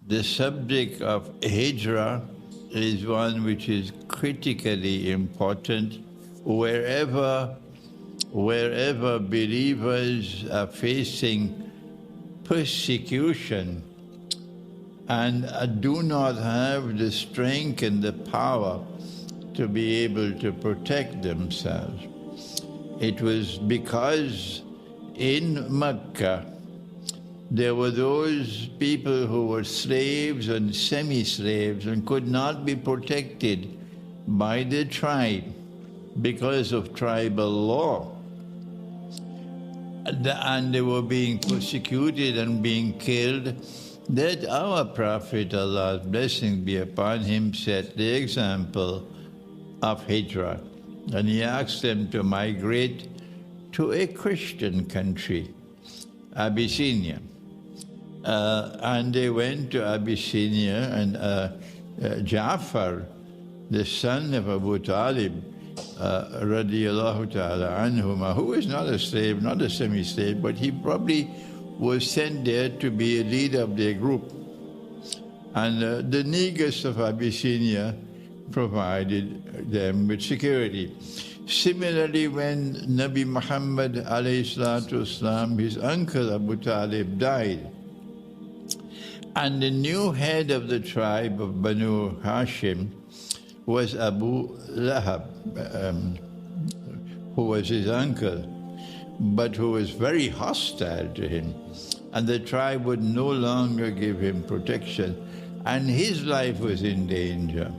The subject of Hijrah is one which is critically important wherever believers are facing persecution and do not have the strength and the power to be able to protect themselves. It was because in Mecca there were those people who were slaves and semi-slaves and could not be protected by the tribe because of tribal law. And they were being persecuted and being killed, that our Prophet, Allah's blessing be upon him, set the example of Hijrah. And he asked them to migrate to a Christian country, Abyssinia. And they went to Abyssinia, and Ja'far, the son of Abu Talib, radiallahu ta'ala anhuma, who was not a slave, not a semi-slave, but he probably was sent there to be a leader of their group. And the negus of Abyssinia provided them with security. Similarly, when Nabi Muhammad alayhi salatu wasalam, his uncle Abu Talib, died, and the new head of the tribe of Banu Hashim was Abu Lahab, who was his uncle, but who was very hostile to him. And the tribe would no longer give him protection, and his life was in danger.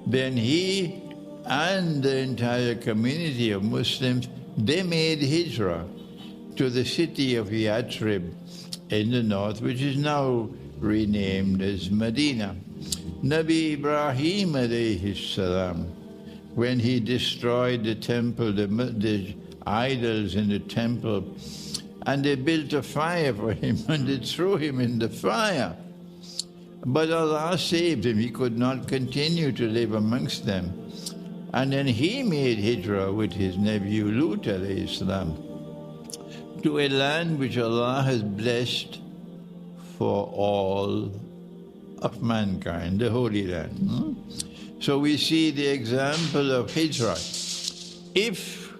Then he and the entire community of Muslims, they made Hijrah to the city of Yathrib in the north, which is now renamed as Medina. Nabi Ibrahim alayhi salam, when he destroyed the temple, the idols in the temple, and they built a fire for him and they threw him in the fire. But Allah saved him. He could not continue to live amongst them. And then he made Hijrah with his nephew Lut alayhi salam to a land which Allah has blessed for all of mankind, the Holy Land. So we see the example of Hijrah. If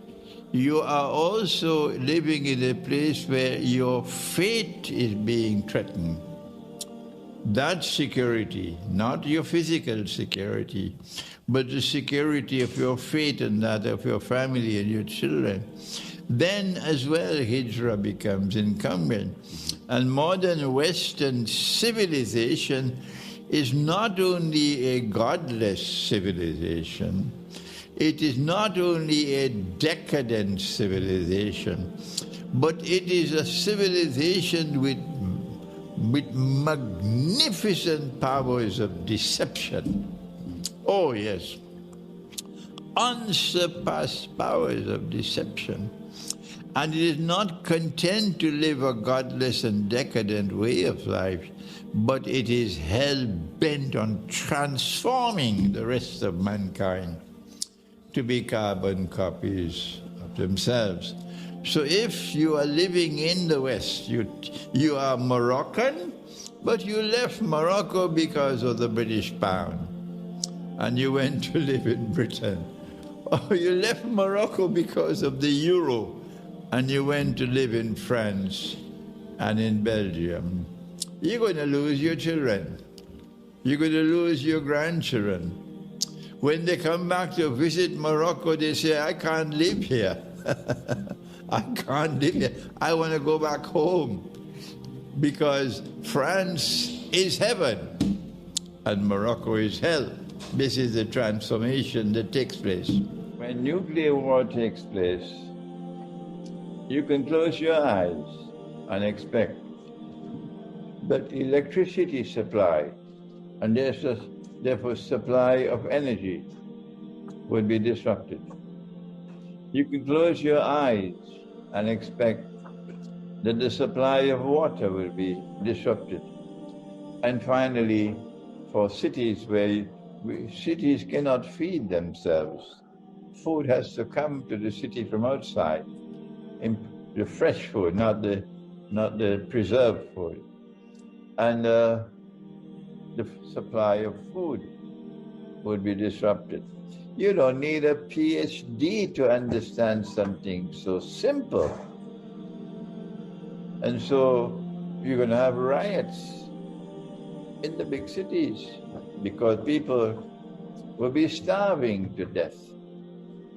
you are also living in a place where your fate is being threatened, that security, not your physical security, but the security of your fate and that of your family and your children, then as well Hijrah becomes incumbent. And modern Western civilization is not only a godless civilization, it is not only a decadent civilization, but it is a civilization with magnificent powers of deception. Oh yes, unsurpassed powers of deception. And it is not content to live a godless and decadent way of life, but it is hell-bent on transforming the rest of mankind to be carbon copies of themselves. So if you are living in the West, you are Moroccan, but you left Morocco because of the British pound, and you went to live in Britain. Or you left Morocco because of the euro, and you went to live in France and in Belgium. You're going to lose your children. You're going to lose your grandchildren. When they come back to visit Morocco, they say, I can't live here. I can't live here. I want to go back home, because France is heaven and Morocco is hell. This is the transformation that takes place. When nuclear war takes place, you can close your eyes and expect that electricity supply and therefore supply of energy would be disrupted. You can close your eyes and expect that the supply of water will be disrupted. And finally, for cities where cities cannot feed themselves, food has to come to the city from outside, the fresh food, not the preserved food. And the supply of food would be disrupted. You don't need a PhD to understand something so simple. And so you're going to have riots in the big cities because people will be starving to death.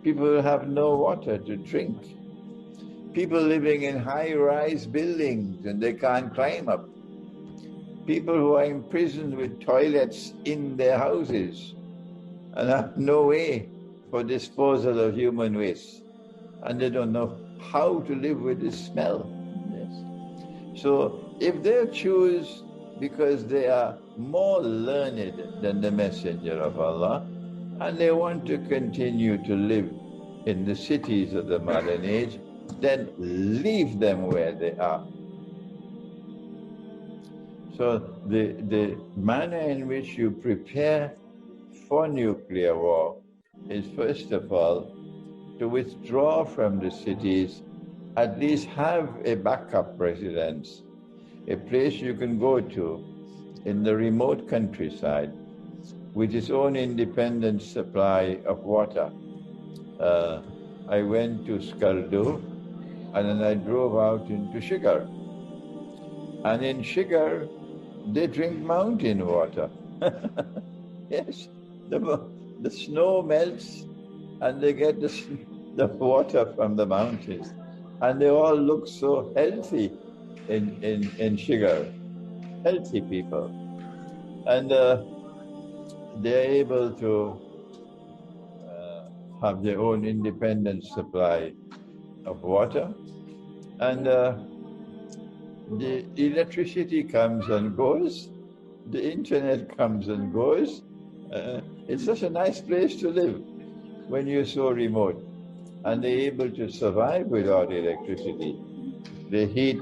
People will have no water to drink. People living in high-rise buildings and they can't climb up. People who are imprisoned with toilets in their houses and have no way for disposal of human waste. And they don't know how to live with the smell. Yes. So if they choose, because they are more learned than the Messenger of Allah, and they want to continue to live in the cities of the modern age, then leave them where they are. So the manner in which you prepare for nuclear war is, first of all, to withdraw from the cities, at least have a backup residence, a place you can go to in the remote countryside with its own independent supply of water. I went to Skardu and then I drove out into Shigar. And in Shigar, they drink mountain water. Yes, the snow melts and they get the water from the mountains. And they all look so healthy in Shigar, healthy people. And they're able to have their own independent supply of water. And the electricity comes and goes, the internet comes and goes. It's such a nice place to live when you're so remote. And they're able to survive without electricity. They heat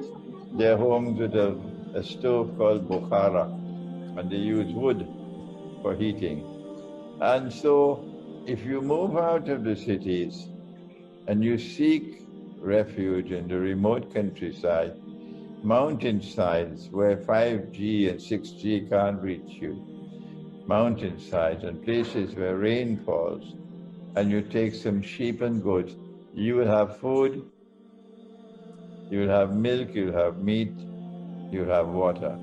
their homes with a stove called Bukhara, and they use wood for heating. And so if you move out of the cities and you seek refuge in the remote countryside, mountainsides where 5G and 6G can't reach you, mountainsides and places where rain falls, and you take some sheep and goats, you will have food, you will have milk, you'll have meat, you'll have water.